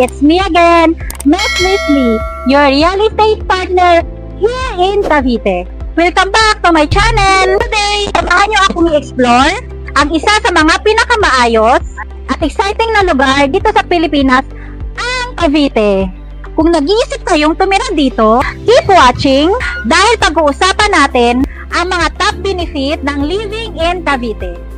It's me again, Miss Leslie, your real estate partner here in Cavite. Welcome back to my channel! Today, samahan niyo akong i-explore ang isa sa mga pinakamaayos at exciting na lugar dito sa Pilipinas, ang Cavite. Kung nag-iisip kayong tumira dito, keep watching dahil pag-uusapan natin ang mga top benefit ng living in Cavite.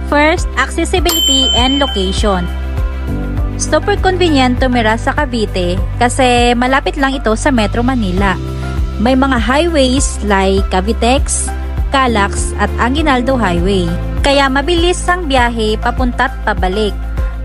First, accessibility and location. Super convenient tumira sa Cavite kasi malapit lang ito sa Metro Manila. May mga highways like Cavitex, Calax at Aguinaldo Highway. Kaya mabilis ang biyahe papunta't pabalik.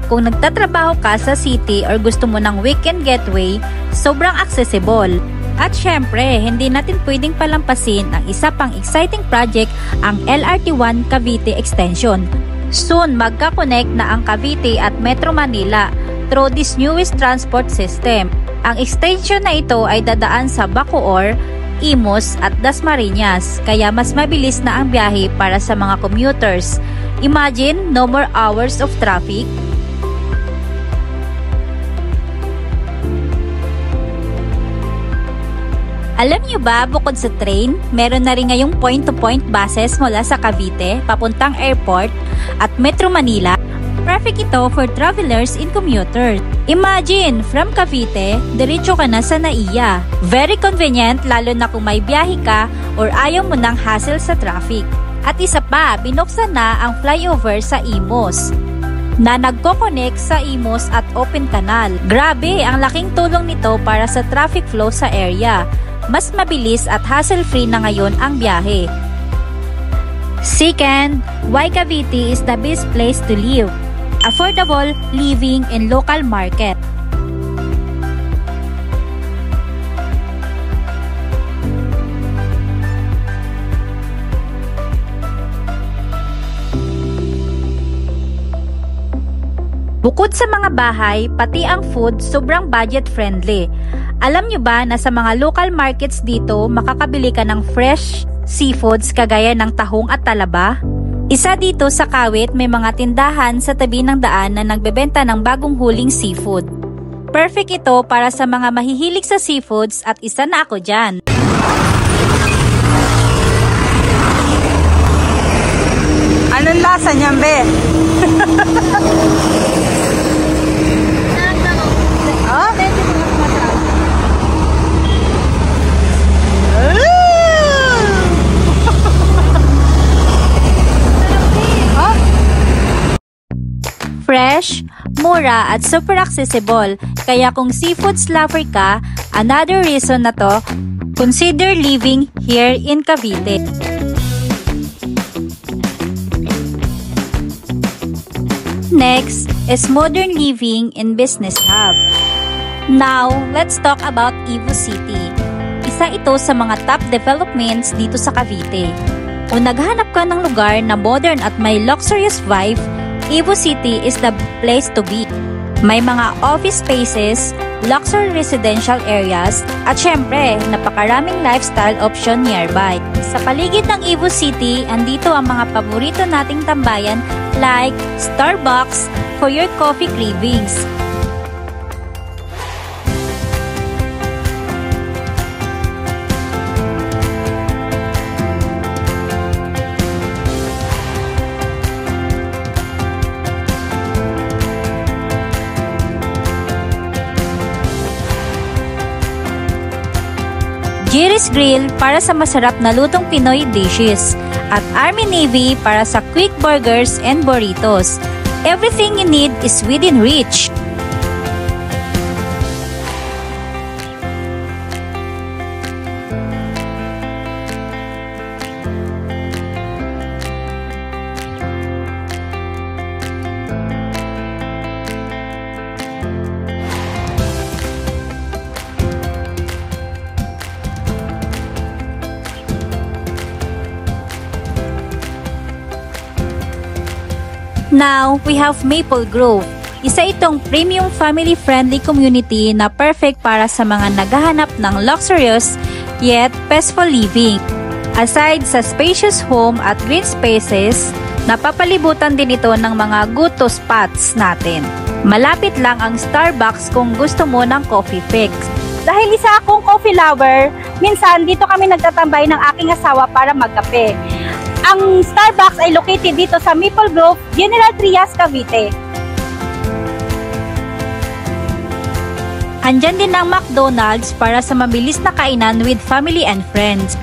Kung nagtatrabaho ka sa city or gusto mo ng weekend getaway, sobrang accessible. At syempre, hindi natin pwedeng palampasin ang isa pang exciting project, ang LRT1 Cavite Extension. Soon, magka-connect na ang Cavite at Metro Manila through this newest transport system. Ang extension na ito ay dadaan sa Bacoor, Imus at Dasmariñas, kaya mas mabilis na ang biyahe para sa mga commuters. Imagine, no more hours of traffic. Alam niyo ba, bukod sa train, meron na rin ngayong point-to-point buses mula sa Cavite, papuntang airport at Metro Manila. Perfect ito for travelers and commuters. Imagine, from Cavite, diretso ka na sa Naiya. Very convenient lalo na kung may biyahe ka or ayaw mo ng hassle sa traffic. At isa pa, binuksan na ang flyover sa Imus na nagko-connect sa Imus at Open Canal. Grabe, ang laking tulong nito para sa traffic flow sa area. Mas mabilis at hassle-free na ngayon ang biyahe. Second, why Cavite is the best place to live? Affordable living in local market. Bukod sa mga bahay, pati ang food sobrang budget friendly. Alam nyo ba na sa mga local markets dito, makakabili ka ng fresh seafoods kagaya ng tahong at talaba? Isa dito sa Kawit, may mga tindahan sa tabi ng daan na nagbebenta ng bagong huling seafood. Perfect ito para sa mga mahihilig sa seafoods at isa na ako dyan. Anong lasa niyan, be? Oh, medyo mga masarap. Fresh, mura at super accessible. Kaya kung seafoods lover ka, another reason na to, consider living here in Cavite. Next is modern living in business hub. Now, let's talk about Evo City. Isa ito sa mga top developments dito sa Cavite. Kung naghanap ka ng lugar na modern at may luxurious vibe, Evo City is the place to be. May mga office spaces, luxury residential areas, at syempre, napakaraming lifestyle option nearby. Sa paligid ng Evo City, andito ang mga paborito nating tambayan like Starbucks for your coffee cravings. Jerry's Grill para sa masarap na lutong Pinoy dishes, at Army Navy para sa quick burgers and burritos. Everything you need is within reach. Now, we have Maple Grove. Isa itong premium family-friendly community na perfect para sa mga naghahanap ng luxurious yet peaceful living. Aside sa spacious home at green spaces, napapalibutan din ito ng mga go-to spots natin. Malapit lang ang Starbucks kung gusto mo ng coffee fix. Dahil isa akong coffee lover, minsan dito kami nagtatambay ng aking asawa para magkape. Ang Starbucks ay located dito sa Maple Grove, General Trias, Cavite. Andyan din ang McDonald's para sa mabilis na kainan with family and friends.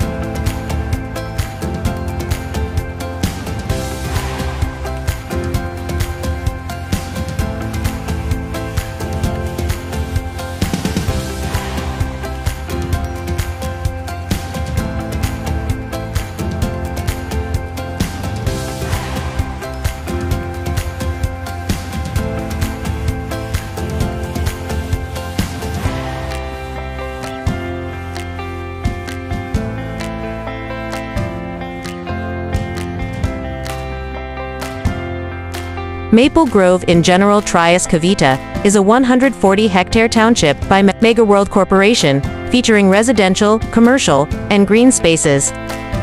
Maple Grove in General Trias Cavite is a 140-hectare township by Mega World Corporation, featuring residential, commercial, and green spaces.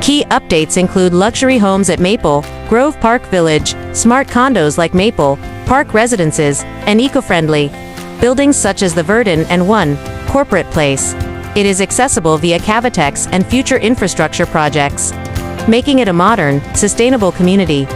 Key updates include luxury homes at Maple, Grove Park Village, smart condos like Maple, park residences, and eco-friendly buildings such as the Verdun and One Corporate Place. It is accessible via Cavitex and future infrastructure projects, making it a modern, sustainable community.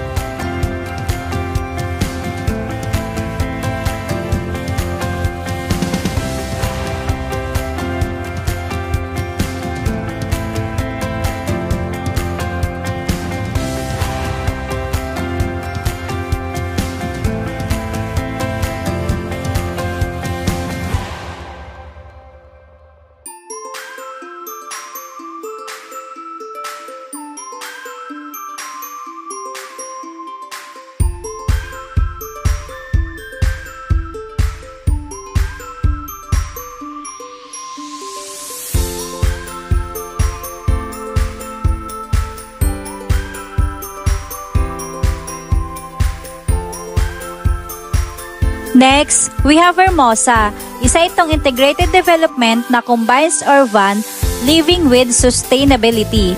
Next, we have Hermosa. Isa itong integrated development na combines urban living with sustainability.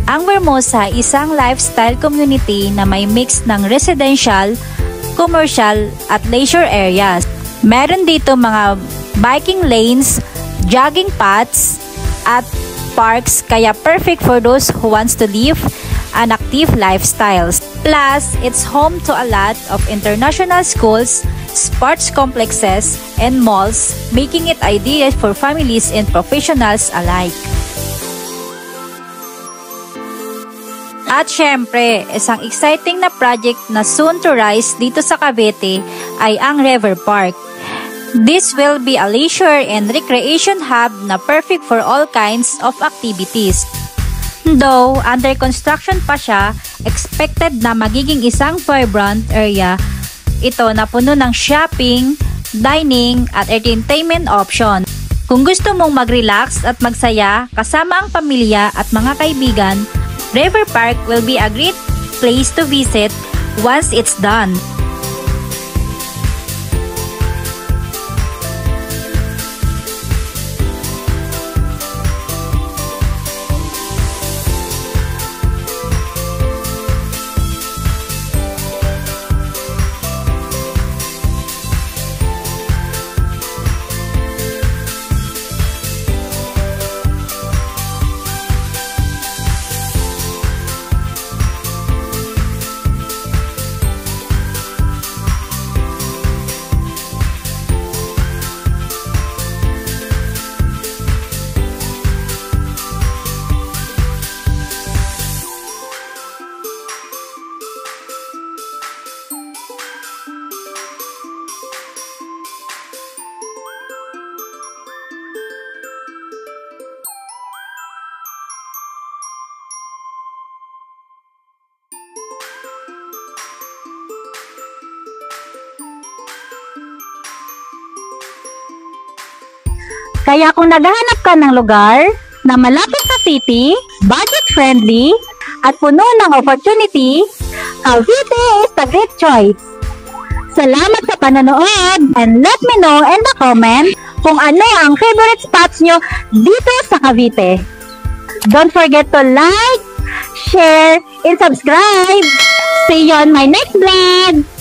Ang Hermosa, isang lifestyle community na may mix ng residential, commercial, at leisure areas. Meron dito mga biking lanes, jogging paths, at parks, kaya perfect for those who wants to live an active lifestyles. Plus, it's home to a lot of international schools, sports complexes, and malls, making it ideal for families and professionals alike. At syempre, isang exciting na project na soon to rise dito sa Cavite ay ang River Park. This will be a leisure and recreation hub na perfect for all kinds of activities. Though under construction pa siya, expected na magiging isang vibrant area ito na puno ng shopping, dining, at entertainment option. Kung gusto mong mag-relax at magsaya kasama ang pamilya at mga kaibigan, River Park will be a great place to visit once it's done. Kaya kung naghahanap ka ng lugar na malapit sa city, budget-friendly, at puno ng opportunity, Cavite is the great choice. Salamat sa panonood and let me know in the comment kung ano ang favorite spots nyo dito sa Cavite. Don't forget to like, share, and subscribe. See you on my next vlog!